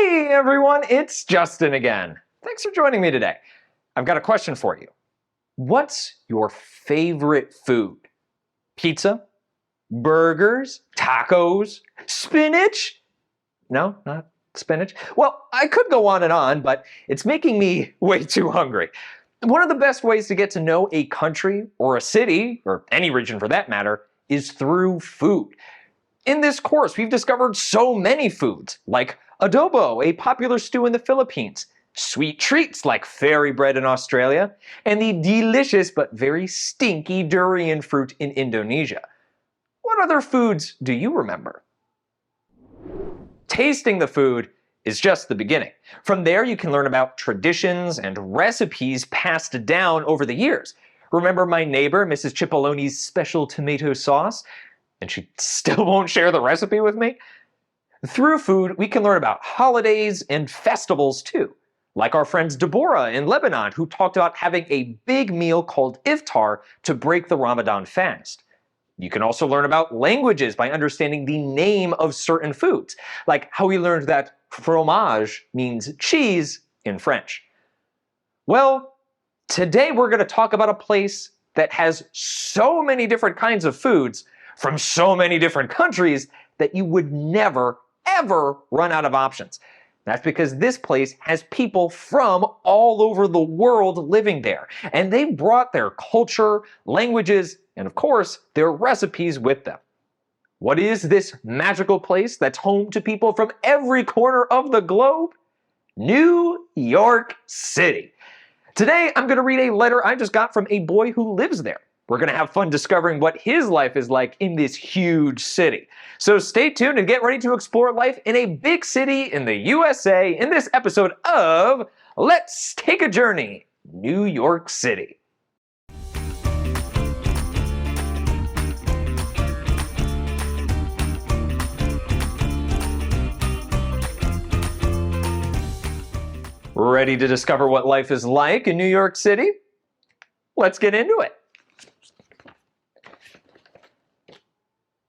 Hey everyone, it's Justin again. Thanks for joining me today. I've got a question for you. What's your favorite food? Pizza? Burgers? Tacos? Spinach? No, not spinach? Well, I could go on and on, but it's making me way too hungry. One of the best ways to get to know a country or a city, or any region for that matter, is through food. In this course, we've discovered so many foods, like adobo, a popular stew in the Philippines, sweet treats like fairy bread in Australia, and the delicious but very stinky durian fruit in Indonesia. What other foods do you remember? Tasting the food is just the beginning. From there, you can learn about traditions and recipes passed down over the years. Remember my neighbor, Mrs. Cipolloni's special tomato sauce? And she still won't share the recipe with me? Through food, we can learn about holidays and festivals too, like our friends Deborah in Lebanon, who talked about having a big meal called iftar to break the Ramadan fast. You can also learn about languages by understanding the name of certain foods, like how we learned that fromage means cheese in French. Well, today we're going to talk about a place that has so many different kinds of foods from so many different countries that you would never, ever run out of options. That's because this place has people from all over the world living there, and they brought their culture, languages, and of course, their recipes with them. What is this magical place that's home to people from every corner of the globe? New York City. Today, I'm going to read a letter I just got from a boy who lives there. We're going to have fun discovering what his life is like in this huge city. So stay tuned and get ready to explore life in a big city in the USA in this episode of Let's Take a Journey, New York City. Ready to discover what life is like in New York City? Let's get into it.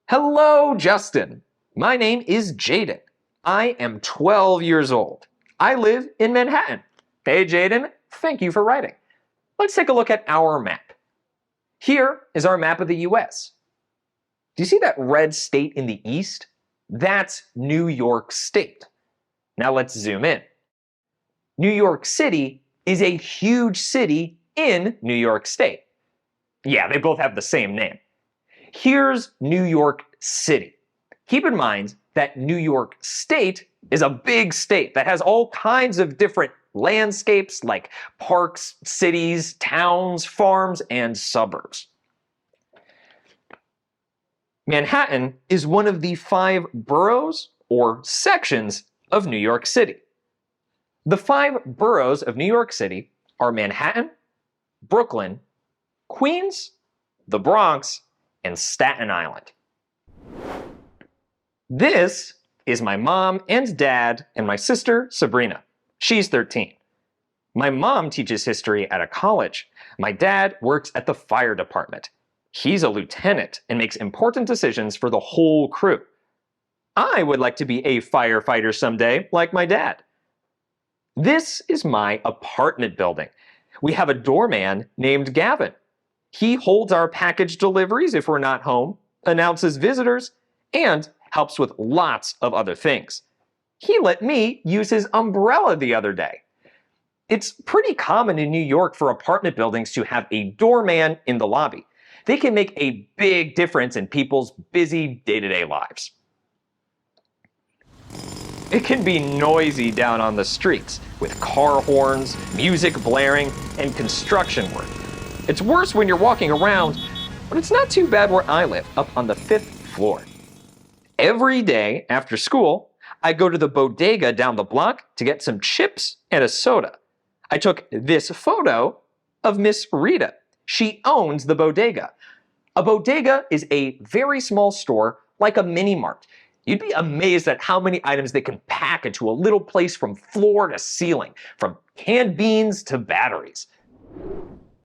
Hello, Justin. My name is Jaden. I am 12 years old. I live in Manhattan. Hey, Jaden, thank you for writing. Let's take a look at our map. Here is our map of the U.S. Do you see that red state in the east? That's New York State. Now let's zoom in. New York City is a huge city in New York State. Yeah, they both have the same name. Here's New York City. Keep in mind that New York State is a big state that has all kinds of different landscapes like parks, cities, towns, farms, and suburbs. Manhattan is one of the 5 boroughs or sections of New York City. The 5 boroughs of New York City are Manhattan, Brooklyn, Queens, the Bronx, and Staten Island. This is my mom and dad and my sister, Sabrina. She's 13. My mom teaches history at a college. My dad works at the fire department. He's a lieutenant and makes important decisions for the whole crew. I would like to be a firefighter someday, like my dad. This is my apartment building. We have a doorman named Gavin. He holds our package deliveries if we're not home, announces visitors, and helps with lots of other things. He let me use his umbrella the other day. It's pretty common in New York for apartment buildings to have a doorman in the lobby. They can make a big difference in people's busy day-to-day lives. It can be noisy down on the streets, with car horns, music blaring, and construction work. It's worse when you're walking around, but it's not too bad where I live, up on the 5th floor. Every day after school, I go to the bodega down the block to get some chips and a soda. I took this photo of Miss Rita. She owns the bodega. A bodega is a very small store, like a mini mart. You'd be amazed at how many items they can pack into a little place from floor to ceiling, from canned beans to batteries.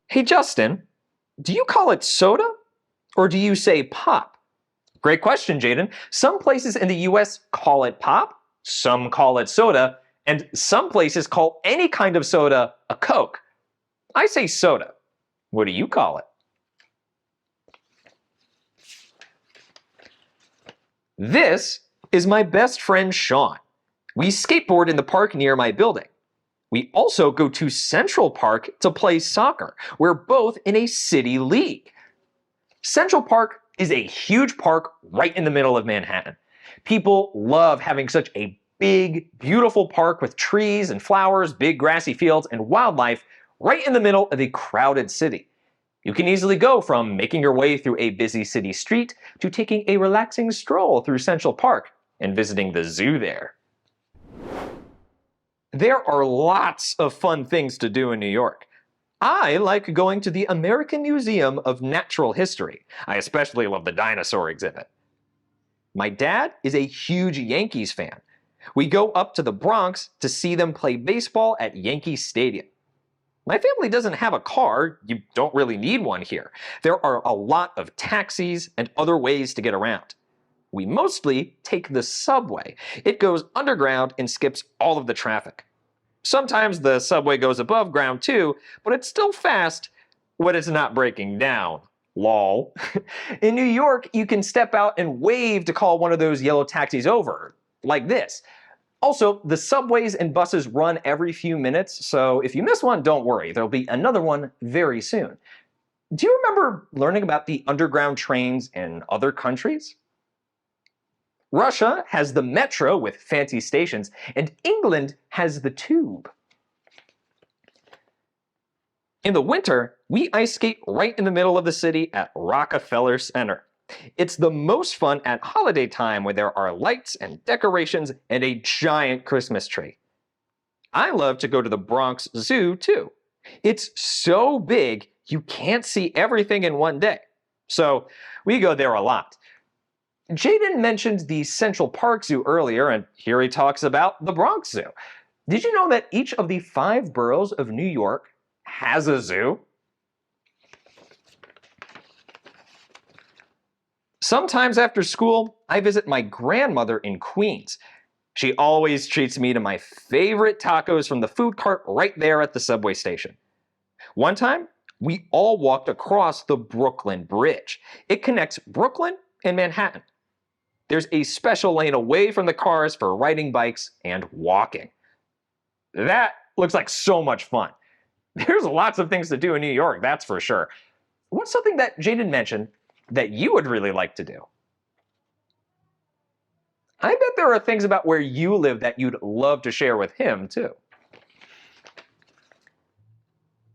Hey, Justin, do you call it soda or do you say pop? Great question, Jaden. Some places in the US call it pop, Some call it soda, and some places call any kind of soda a Coke. I say soda. What do you call it? This is my best friend Sean. We skateboard in the park near my building. We also go to Central Park to play soccer. We're both in a city league. Central Park is a huge park right in the middle of Manhattan. People love having such a big, beautiful park with trees and flowers, big grassy fields, and wildlife right in the middle of a crowded city. You can easily go from making your way through a busy city street to taking a relaxing stroll through Central Park and visiting the zoo there. There are lots of fun things to do in New York. I like going to the American Museum of Natural History. I especially love the dinosaur exhibit. My dad is a huge Yankees fan. We go up to the Bronx to see them play baseball at Yankee Stadium. My family doesn't have a car. You don't really need one here. There are a lot of taxis and other ways to get around. We mostly take the subway. It goes underground and skips all of the traffic. Sometimes the subway goes above ground too, but it's still fast when it's not breaking down. Lol. In New York, you can step out and wave to call one of those yellow taxis over, like this. Also, the subways and buses run every few minutes, so if you miss one, don't worry. There'll be another one very soon. Do you remember learning about the underground trains in other countries? Russia has the metro with fancy stations, and England has the tube. In the winter, we ice skate right in the middle of the city at Rockefeller Center. It's the most fun at holiday time when there are lights and decorations and a giant Christmas tree. I love to go to the Bronx Zoo too. It's so big you can't see everything in one day. So we go there a lot. Jaden mentioned the Central Park Zoo earlier, and here he talks about the Bronx Zoo. Did you know that each of the 5 boroughs of New York has a zoo? Sometimes after school, I visit my grandmother in Queens. She always treats me to my favorite tacos from the food cart right there at the subway station. One time, we all walked across the Brooklyn Bridge. It connects Brooklyn and Manhattan. There's a special lane away from the cars for riding bikes and walking. That looks like so much fun. There's lots of things to do in New York, that's for sure. What's something that Jaden mentioned that you would really like to do? I bet there are things about where you live that you'd love to share with him, too.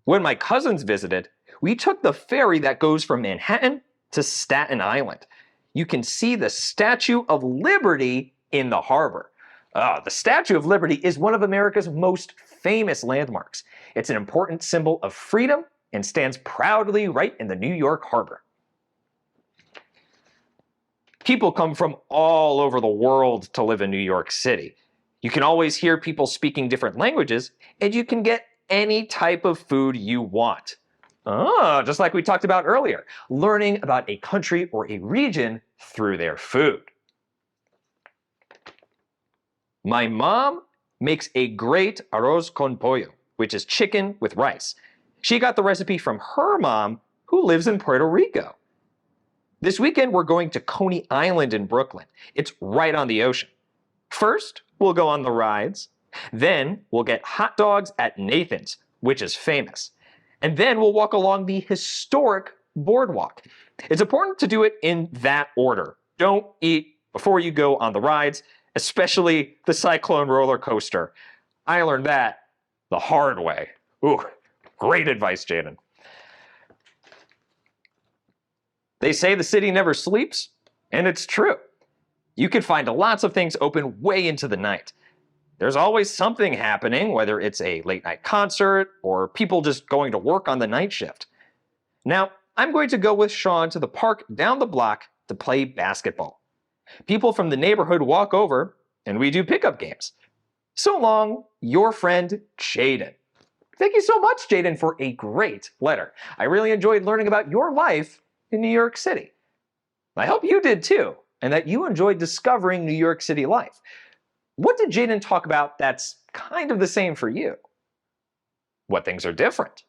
When my cousins visited, we took the ferry that goes from Manhattan to Staten Island. You can see the Statue of Liberty in the harbor. The Statue of Liberty is one of America's most famous landmarks. It's an important symbol of freedom and stands proudly right in the New York harbor. People come from all over the world to live in New York City. You can always hear people speaking different languages, and you can get any type of food you want. Just like we talked about earlier, learning about a country or a region through their food. My mom makes a great arroz con pollo, which is chicken with rice. She got the recipe from her mom, who lives in Puerto Rico. This weekend, we're going to Coney Island in Brooklyn. It's right on the ocean. First, we'll go on the rides. Then, we'll get hot dogs at Nathan's, which is famous. And then we'll walk along the historic boardwalk. It's important to do it in that order. Don't eat before you go on the rides, especially the Cyclone roller coaster. I learned that the hard way. Ooh, great advice, Jaden. They say the city never sleeps, and it's true. You can find lots of things open way into the night. There's always something happening, whether it's a late night concert or people just going to work on the night shift. Now, I'm going to go with Sean to the park down the block to play basketball. People from the neighborhood walk over, and we do pickup games. So long, your friend, Jaden. Thank you so much, Jaden, for a great letter. I really enjoyed learning about your life in New York City. I hope you did too, and that you enjoyed discovering New York City life. What did Jaden talk about that's kind of the same for you? What things are different?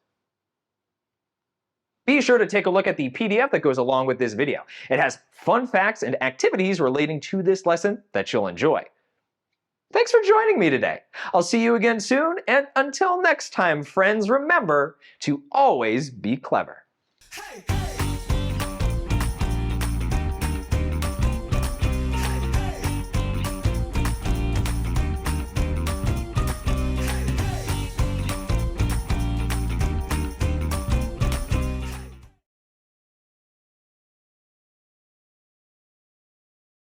Be sure to take a look at the PDF that goes along with this video. It has fun facts and activities relating to this lesson that you'll enjoy. Thanks for joining me today. I'll see you again soon, and until next time, friends, remember to always be clever. Hey.